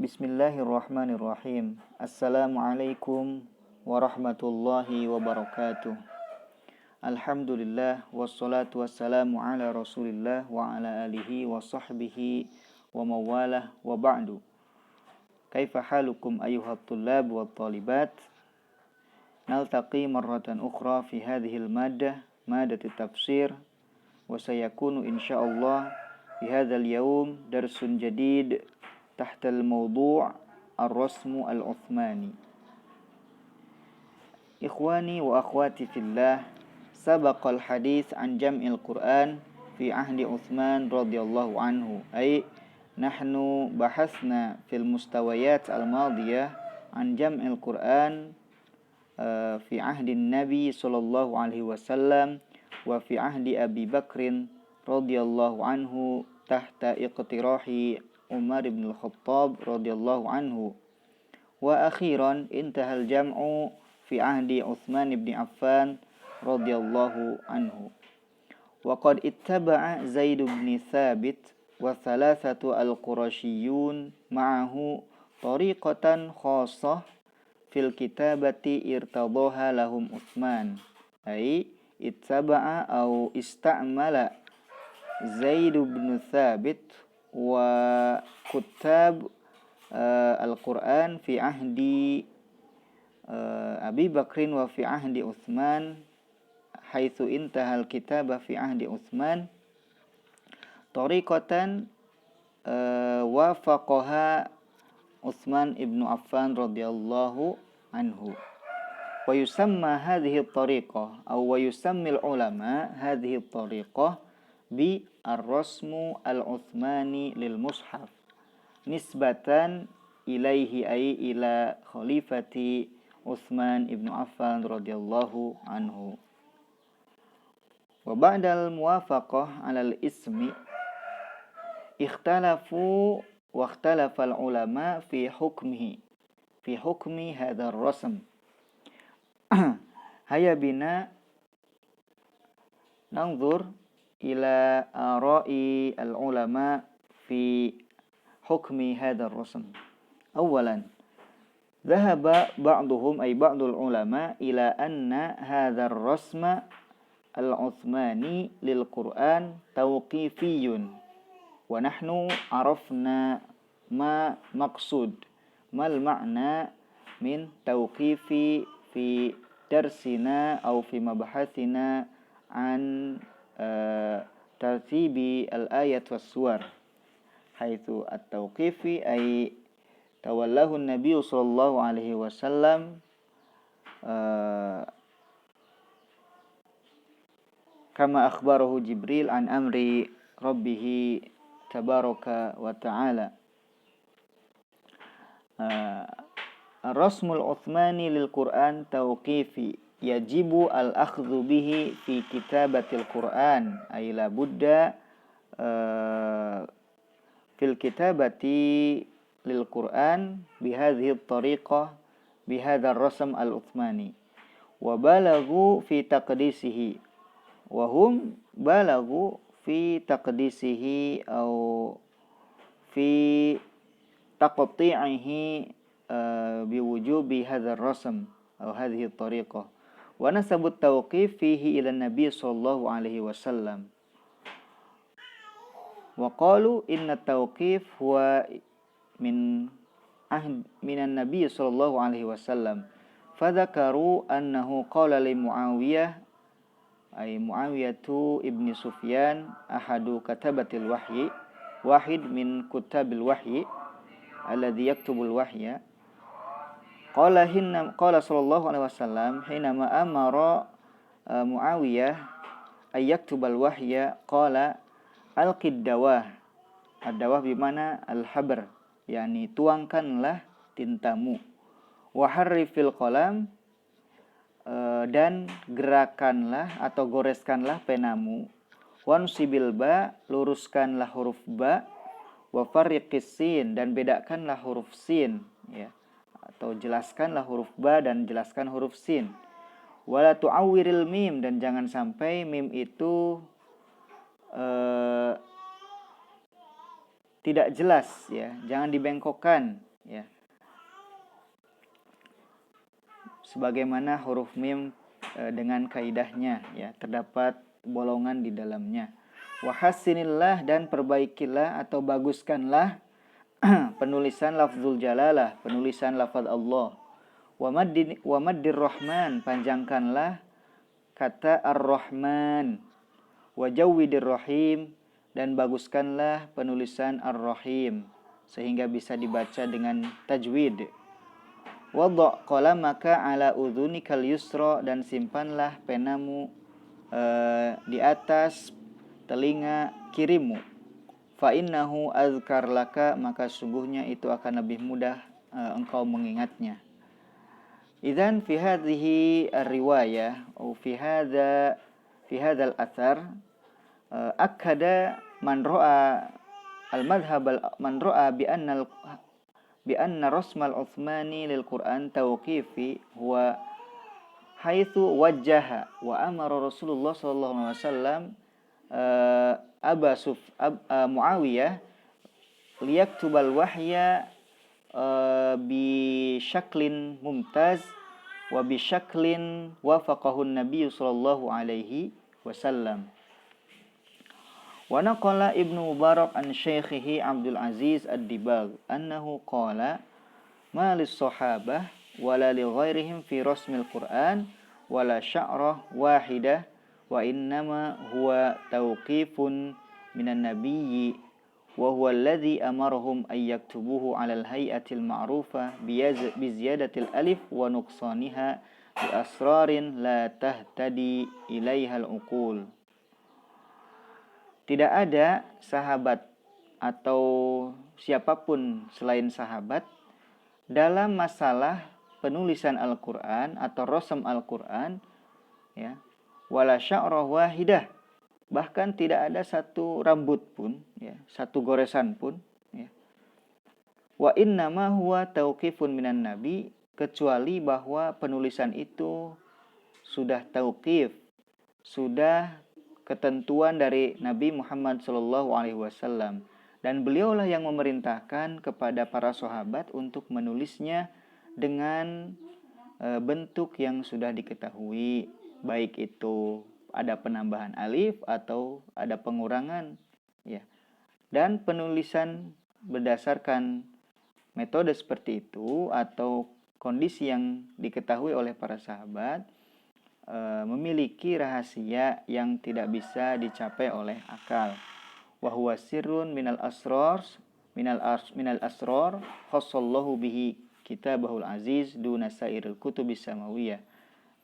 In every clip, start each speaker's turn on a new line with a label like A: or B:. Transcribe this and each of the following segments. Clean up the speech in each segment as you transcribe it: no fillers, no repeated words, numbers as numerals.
A: Bismillahirrahmanirrahim. Assalamualaikum warahmatullahi wabarakatuh. Alhamdulillah wassalatu wassalamu ala Rasulillah wa ala alihi wa sahbihi wa mawalah wa ba'du. Kaifa halukum ayyuhat tullab wa talibat? Naltaqi marratan ukhra fi hadhil maddah, maddat tafsir, wa sayakunu insyaallah fi hadzal yaum darsun jadid tahta al-mawdu' ar-rasmu al-Uthmani. Ikhwani wa akhwati fillah, sabaqal hadits an jam'il Qur'an fi ahdi Uthman radhiyallahu anhu. Ay nahnu bahasna fil mustawayat al-madiyah an jam'il Qur'an fi ahdi Nabi sallallahu alaihi wasallam wa fi ahdi Abi Bakrin radhiyallahu anhu tahta iqtirahi Umar bin Al-Khattab radhiyallahu anhu. Wa akhiran intahal jam'u fi ahdi Uthman bin Affan radhiyallahu anhu. Wa qad ittaba'a Zaid bin Thabit wa thalathatu al-Qurashiyyun ma'ahu tariqatan khassah fil kitabati irtadaha lahum Uthman. Ay ittaba'a au ista'mala Zaid bin Thabit wa kutab al-Quran fi ahdi Abi Bakrin wa fi ahdi Uthman, haitsu intahal kitaba fi ahdi Uthman tariqatan wafaqaha Uthman ibnu Affan radhiyallahu anhu. Wa yusamma hadhihi at-tariqah aw wa yusammi al-ulama hadhihi at-tariqah bi ar-rasmu al-Uthmani lil mushaf nisbatan ilaihi ay ila khalifati Uthman ibnu Affan radhiyallahu anhu. Wa ba'dal muwafaqah 'alal ismi ikhtalafu wa ikhtalafa al-ulama fi hukmi hadzal rasm. Haya bina nanzur ila ara'i al-ulama fi hukmi hadzal rasm. Awalan, dhahaba ba'duhum ay ba'dul ulama ila anna hadzal rasma al-Uthmani lil Qur'an tawqifiyyun wa nahnu arafna ma maqsud mal ma'na min tawqifi fi darsina aw fi mabahathina an tartibi al-ayat was suwar, haitsu at-tawqifi ay tawallahu an-nabiy sallallahu alaihi wasallam kama akhbarahu Jibril an amri rabbih tabaraka wa ta'ala. Ar-rasmul Uthmani lil Qur'an tawqifi yajibu al-akhdhu bihi fi kitabatil Qur'an, ay la budda fil kitabati lil Qur'an bihadhihi at-tariqah bihadzal rasm al-Uthmani wa balaghu fi taqdisihi wa hum balaghu fi taqdisihi aw fi taqti'ihi biwujubi hadzal rasm aw hadhihi at-tariqah wa nasabu at-tawqif fihi ila an-nabi sallallahu alaihi wasallam wa qalu inna at-tawqif huwa minan nabi sallallahu alaihi wasallam fadzakaru annahu qala li Muawiyah ay Muawiyatu ibni Sufyan ahadu katabatil wahyi wahid min kutabil wahyi alladhi yaktubul wahya qala sallallahu alaihi wasallam hina ma amara Muawiyah ay yaktubal wahya qala alqid dawah. Ad-dawah bimana al-habr, yakni tuangkanlah tintamu, wa harrifil qalam, dan gerakanlah atau goreskanlah penamu, wansibil ba, luruskanlah huruf ba, wa farriqis sin, dan bedakanlah huruf sin, ya, atau jelaskanlah huruf ba dan jelaskan huruf sin, wala tu'awwiril mim, dan jangan sampai mim itu tidak jelas, ya, jangan dibengkokkan, ya. Sebagaimana huruf mim dengan kaidahnya, ya, terdapat bolongan di dalamnya. Wa hassinillah, dan perbaikilah atau baguskanlah penulisan lafzul jalalah, penulisan lafaz Allah. Wa maddir rahman, panjangkanlah kata ar-rahman. Wa jawwidir rahim, dan baguskanlah penulisan ar-rahim sehingga bisa dibaca dengan tajwid. Wadha' qalamaka ala udhunikal yusra, dan simpanlah penamu di atas telinga kirimu. Fa innahu azkar laka, maka sungguhnya itu akan lebih mudah engkau mengingatnya. Idzan fi hadhihi ar-riwayah atau fi hadzal athar akkada man ra'a bi anna rasmal Utsmani lil Qur'an tawqifi huwa haitsu wajjaha wa amara Rasulullah sallallahu alaihi wasallam Muawiyah liyaktubal wahya bi syaklin mumtaz wa bi syaklin wafaqahu an-nabiy sallallahu alaihi wasallam. Wa naqala Ibnu Mubarak an syaikhihi Abdul Aziz Ad-Dibagh annahu qala ma lis-sahabah wala li ghairihim fi rasmil Qur'an wala sya'rah wahidah wa innama huwa tawqifun minan nabiyyi wa huwa alladhi amarahum ay yaktubuhu 'ala al-hay'atil ma'rufah bi ziyadatil alif wa nuqsaniha bi asrarin la tahtadi ilaiha al-uqul. Tidak ada sahabat atau siapapun selain sahabat dalam masalah penulisan Al-Qur'an atau rasam Al-Qur'an, ya, wala sya'rah wahidah, bahkan tidak ada satu rambut pun, ya, satu goresan pun, ya. Wa innama huwa tauqifun minan nabi, kecuali bahwa penulisan itu sudah tauqif, sudah ketentuan dari Nabi Muhammad SAW, dan beliaulah yang memerintahkan kepada para sahabat untuk menulisnya dengan bentuk yang sudah diketahui, baik itu ada penambahan alif atau ada pengurangan, ya. Dan penulisan berdasarkan metode seperti itu atau kondisi yang diketahui oleh para sahabat memiliki rahasia yang tidak bisa dicapai oleh akal. Wa huwa sirrun minal asrar khassallahu bihi kitabahul aziz duna sairil kutubis samawiyah.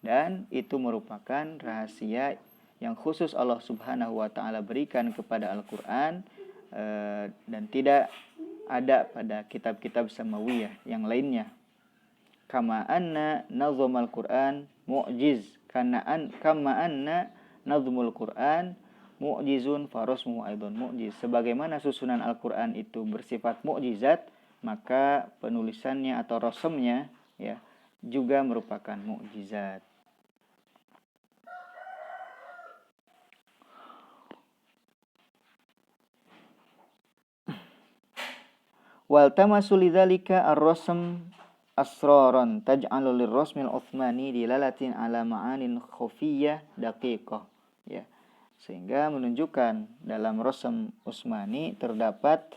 A: Dan itu merupakan rahasia yang khusus Allah Subhanahu wa taala berikan kepada Al-Qur'an dan tidak ada pada kitab-kitab samawiyah yang lainnya. Kama anna nazmal Qur'an mu'jiz, kama anna nazmul Qur'an mu'jizun farasmuhu aidon mu'jiz. Sebagaimana susunan Al-Qur'an itu bersifat mukjizat, maka penulisannya atau rasamnya, ya, juga merupakan mukjizat. Wal tamasu lidzalika ar-rasm asraran taj'alu lirrasmil Utsmani dilalatin ala ma'anin khafiyyah daqiqah, ya. Sehingga menunjukkan dalam rasm Utsmani terdapat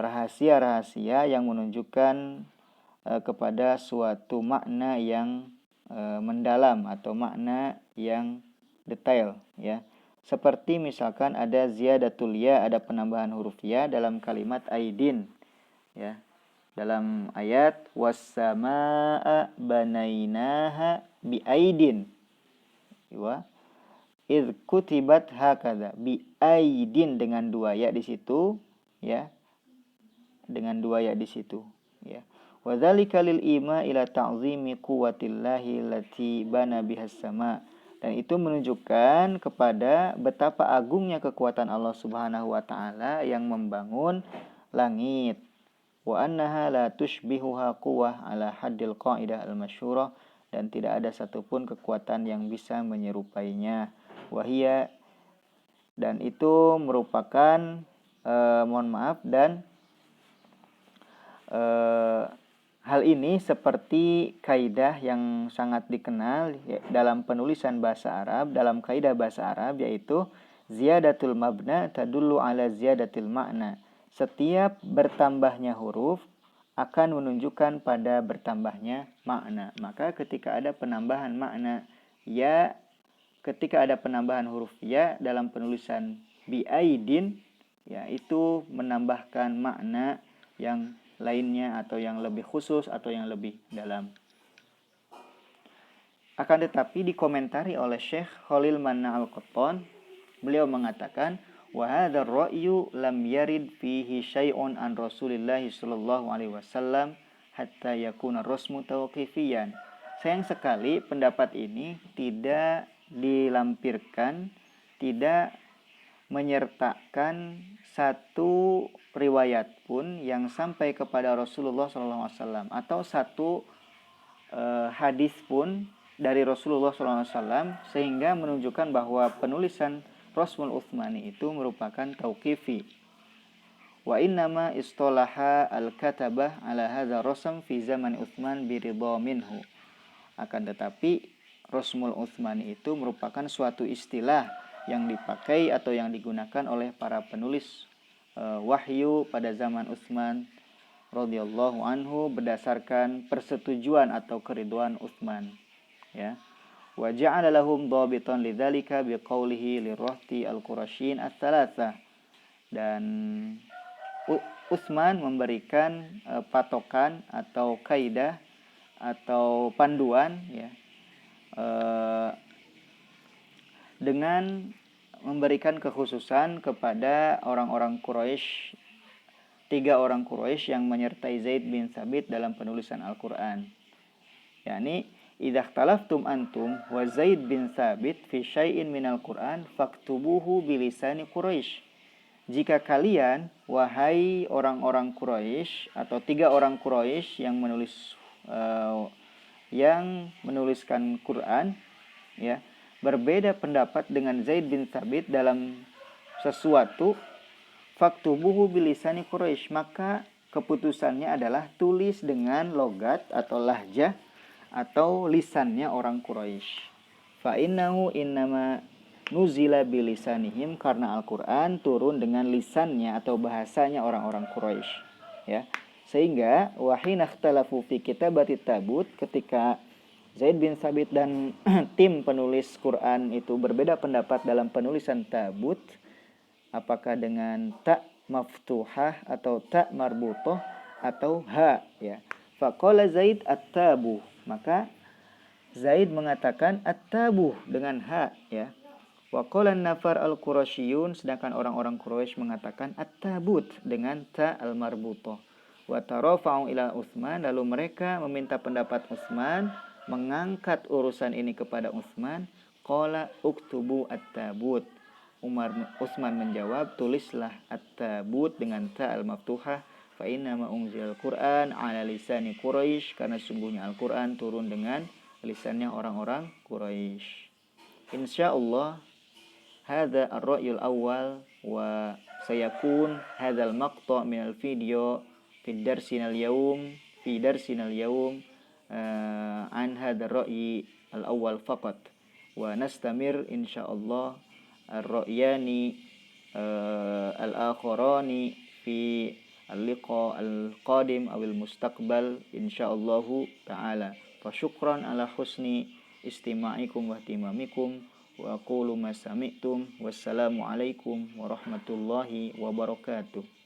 A: rahasia-rahasia yang menunjukkan kepada suatu makna yang mendalam atau makna yang detail, ya. Seperti misalkan ada ziyadatul ya, ada penambahan huruf ya dalam kalimat aidin, ya. Dalam ayat was-samaa'a banainaha biaidin, ya. Idz kutibat hakadha biaidin dengan dua ya di situ, ya. Dengan dua ya di situ, ya. Wa dzalika lil ima ila ta'zimi quwwatillahi allati bana bihas sama'. Dan itu menunjukkan kepada betapa agungnya kekuatan Allah Subhanahu wa taala yang membangun langit. Wa annaha la tushbihuha quwwah ala haddil qaidah al-masyhurah, dan tidak ada satupun kekuatan yang bisa menyerupainya. Wahia, dan itu merupakan dan hal ini seperti kaidah yang sangat dikenal dalam penulisan bahasa Arab, dalam kaidah bahasa Arab, yaitu ziyadatul mabna tadullu ala ziyadatil makna. Setiap bertambahnya huruf akan menunjukkan pada bertambahnya makna. Maka ketika ada penambahan makna ya, ketika ada penambahan huruf ya dalam penulisan biaidin, ya itu menambahkan makna yang lainnya atau yang lebih khusus atau yang lebih dalam. Akan tetapi dikomentari oleh Syekh Khalil Manna Al-Qattan, beliau mengatakan wa hadzal ra'yu lam yarid fihi syai'un an Rasulillah sallallahu alaihi wasallam hatta yakuna rasmu tauqifiyan. Sayang sekali pendapat ini tidak dilampirkan, tidak menyertakan satu riwayat pun yang sampai kepada Rasulullah SAW atau satu hadis pun dari Rasulullah SAW sehingga menunjukkan bahwa penulisan Rasmul Utsmani itu merupakan tauqifi. Wa innama istolaha al-katabah ala hadza rasm fi zaman Utsman biridha minhu. Akan tetapi Rasmul Utsmani itu merupakan suatu istilah yang dipakai atau yang digunakan oleh para penulis wahyu pada zaman Utsman radhiyallahu anhu berdasarkan persetujuan atau keridhaan Utsman, ya. Wa ja'ala lahum dhabitan lidzalika biqaulihi lirahti al-qurasyin ats-tsalatsa. Dan Utsman memberikan patokan atau kaidah atau panduan, ya, dengan memberikan kekhususan kepada orang-orang Quraisy, 3 orang Quraisy yang menyertai Zaid bin Tsabit dalam penulisan Al-Qur'an. yakni idza ikhtalaftum antum wa Zaid bin Tsabit fi syai'in minal Qur'an faktubuhu bilisani Quraisy. Jika kalian, wahai orang-orang Quraisy atau 3 orang Quraisy yang menuliskan Quran, ya, berbeda pendapat dengan Zaid bin Tsabit dalam sesuatu, faktubuhu bilisani Quraisy, maka keputusannya adalah tulis dengan logat atau lahjah atau lisannya orang Quraisy. Fa innahu innama nuzila bilisanihim, karena Al-Qur'an turun dengan lisannya atau bahasanya orang-orang Quraisy, ya. Sehingga wahina ikhtalafu fi kitabati tabut, ketika Zaid bin Tsabit dan tim penulis Quran itu berbeda pendapat dalam penulisan tabut, apakah dengan ta maftuhah atau ta marbutah atau ha, ya. Faqala Zaid at-tabuh, maka Zaid mengatakan at-tabuh dengan ha, ya. Wa qala an-nafar al-qurasyiyun, sedangkan orang-orang Quraisy mengatakan at-tabut dengan ta al-marbutah. Wa tarafa'u ila Utsman, lalu mereka meminta pendapat Utsman, mengangkat urusan ini kepada Utsman. Qala uktubu at-tabut. Utsman menjawab, tulislah at-tabut dengan ta al-maftuhah, fa inna ma unzilal Qur'an ala lisani Quraisy, karena sungguhnya Al-Qur'an turun dengan lisannya orang-orang Quraisy. Insyaallah hadza ar-ra'yul awal, wa sayakun hadzal maqta' minal video fi darsinal yawm an hadha ar-ra'yi al-awwal faqat, wa nastamir insyaallah ar-ra'yani al-akharani fi al-liqa al-qadim awil mustaqbal insyaallah ta'ala. Fa syukran ala husni istima'ikum wa ihtimamikum wa aqulu ma sami'tum. Wassalamu alaikum warahmatullahi wabarakatuh.